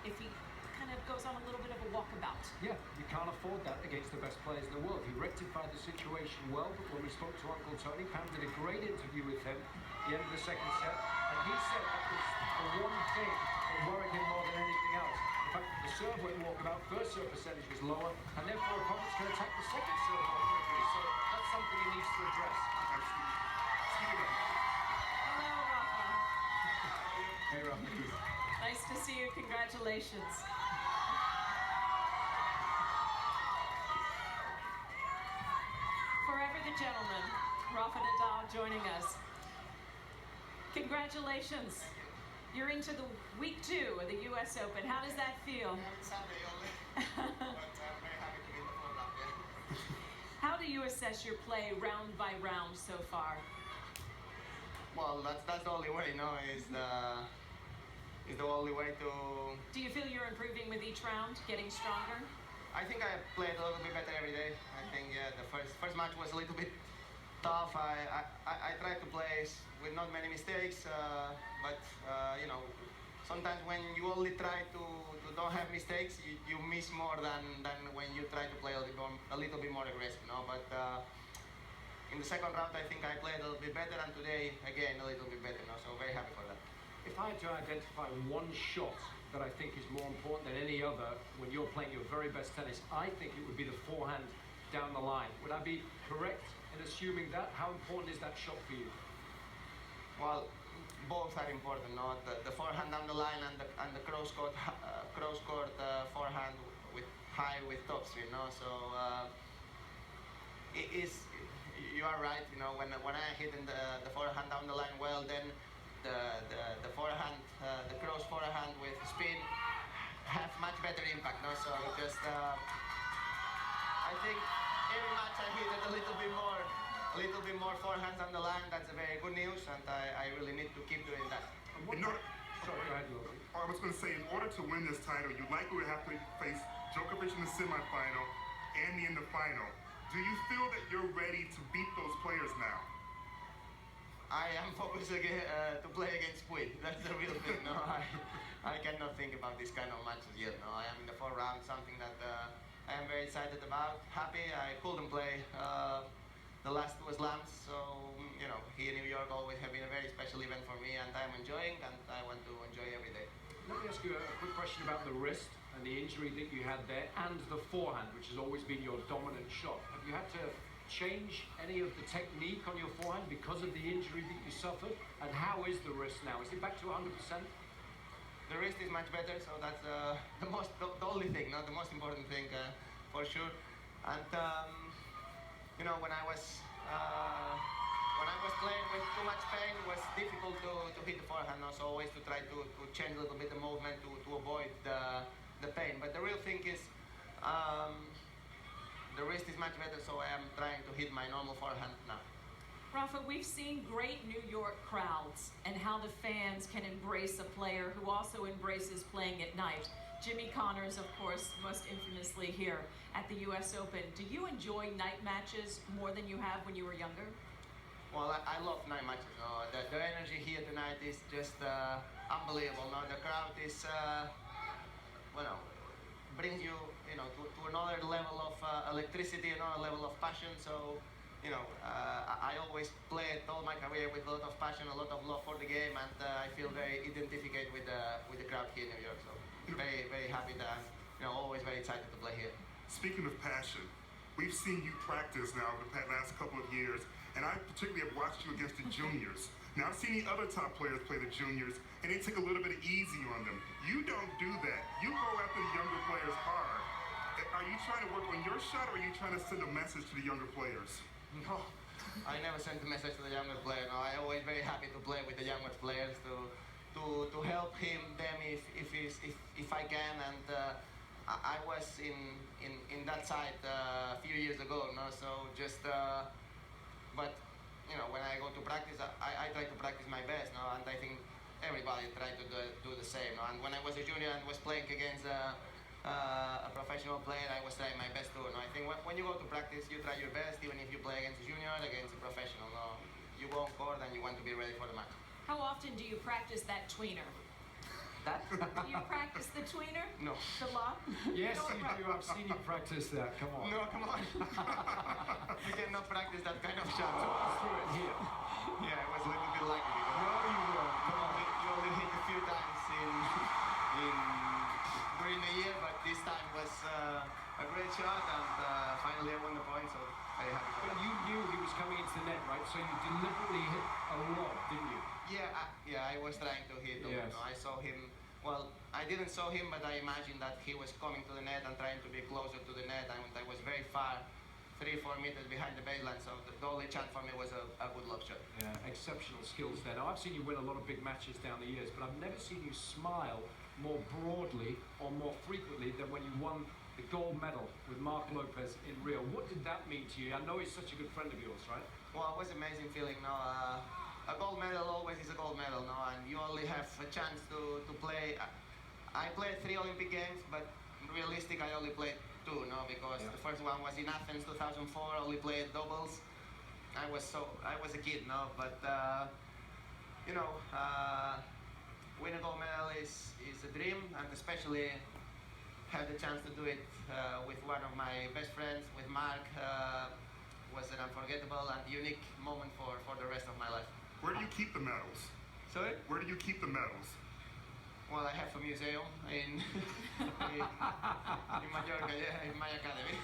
if he kind of goes on a little bit of a walkabout. Yeah, you can't afford that against the best players in the world. He rectified the situation well, but when we spoke to Uncle Tony, Pam did a great interview with him at the end of the second set, and he said that was the one thing that worried him more than anything else. The fact that the serve went walkabout, first serve percentage was lower, and therefore opponents can attack the second serve more quickly. So that's something he needs to address. Hello, Rafa. Hey, Rafa. Nice to see you. Congratulations. Forever the gentleman, Rafa Nadal joining us. Congratulations. You're into the week 2 of the U.S. Open. How does that feel? Sunday only, but I'm very happy to be in the program. Yeah. How do you assess your play round by round so far? Well, that's the only way, is the only way to. Do you feel you're improving with each round, getting stronger? I think I played a little bit better every day. I think the first match was a little bit tough. I tried to play with not many mistakes, but sometimes when you only try to don't have mistakes, you miss more than when you try to play a little bit more aggressive. But in the second round, I think I played a little bit better, and today again a little bit better. So very happy for that. If I had to identify one shot that I think is more important than any other when you're playing your very best tennis, I think it would be the forehand down the line. Would I be correct in assuming that? How important is that shot for you? Well, both are important. The forehand down the line and the cross court forehand with high with topspin. So it is. You are right. When I hit in the forehand down the line well, then the forehand, the cross forehand with spin have much better impact. So just I think every match I hit it a little bit more forehand on the line. That's a very good news, and I really need to keep doing that. Sorry, go ahead, Lou. I was going to say, in order to win this title, you likely would have to face Djokovic in the semifinal and in the final. Do you feel that you're ready to beat those players now? I am focused again, to play against Puig. That's the real thing. I cannot think about this kind of matches yet. I am in the 4th round, something that I am very excited about. Happy I couldn't play the last 2 slams, so here in New York always have been a very special event for me, and I'm enjoying, and I want to enjoy every day. Let me ask you a quick question about the wrist and the injury that you had there, and the forehand, which has always been your dominant shot. Have you had to change any of the technique on your forehand because of the injury that you suffered? And how is the wrist now? Is it back to 100%? The wrist is much better, so that's the only thing, not the most important thing for sure. And when I was playing with too much pain, it was difficult to hit the forehand. So always to try to change a little bit the movement to avoid the pain. But the real thing is. The wrist is much better, so I am trying to hit my normal forehand now. Rafa, we've seen great New York crowds and how the fans can embrace a player who also embraces playing at night. Jimmy Connors, of course, most infamously here at the U.S. Open. Do you enjoy night matches more than you have when you were younger? Well, I love night matches. The energy here tonight is just unbelievable. The crowd is, brings you, to another level of electricity, another level of passion. So, I always played all my career with a lot of passion, a lot of love for the game, and I feel very identified with the crowd here in New York. So, very, very happy that I'm, always very excited to play here. Speaking of passion, we've seen you practice now the last couple of years, and I particularly have watched you against the juniors. Now, I've seen the other top players play the juniors, and they take a little bit easy on them. You don't do that. You go after the younger players hard. Are you trying to work on your shot, or are you trying to send a message to the younger players? No, I never sent a message to the younger player. No, I'm always very happy to play with the younger players to help them if I can. And I was in that side a few years ago. So just but. When I go to practice, I try to practice my best, and I think everybody tries to do the same. And when I was a junior and was playing against a professional player, I was trying my best too. I think when you go to practice, you try your best, even if you play against a junior, against a professional. You go on court and you want to be ready for the match. How often do you practice that tweener? That? Do you practice the tweener? No. The lob? Yes, Don't you do. I've seen you practice that. Come on. No, come on. You cannot practice that kind of shot. Talk us through it here. Yeah, it was a little bit lucky because No, you weren't. Come on. you only hit a few times during the year, but this time was a great shot, and finally I won the point, so I happy for But that. you knew he was coming into the net, right? So you deliberately hit a lob, didn't you? Yeah, I was trying to hit him. Yes. You know, I saw him. Well, I didn't saw him, but I imagined that he was coming to the net and trying to be closer to the net, and I was very far, 3-4 meters behind the baseline. So the only chance for me was a good lob shot. Yeah, exceptional skills there. Now, I've seen you win a lot of big matches down the years, but I've never seen you smile more broadly or more frequently than when you won the gold medal with Mark Lopez in Rio. What did that mean to you? I know he's such a good friend of yours, right? Well, it was an amazing feeling. No, a gold medal always is a gold medal, no, and you only have a chance to play. I played 3 Olympic Games, but realistic, I only played 2, no, because the first one was in Athens, 2004. Only played doubles. I was a kid, no, but you know, winning a gold medal is a dream, and especially had the chance to do it with one of my best friends, with Mark. Was an unforgettable and unique moment for the rest of my life. Where do you keep the medals? Sorry? Where do you keep the medals? Well, I have a museum in Mallorca, yeah, in my academy.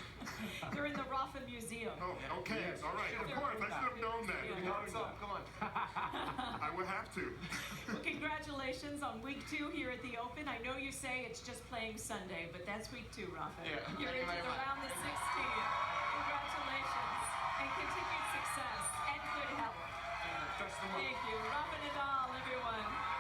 You're in the Rafa Museum. Oh, okay, Yes. all right. Of Should've course, I known should have known that. Yeah. You know, so, come on. I would have to. Well, congratulations on week 2 here at the Open. I know you say it's just playing Sunday, but that's week 2, Rafa. Yeah, You're thank you into very the much. round of 16. Congratulations and continued success and good health. Best of luck. Thank you. Rafa Nadal, everyone.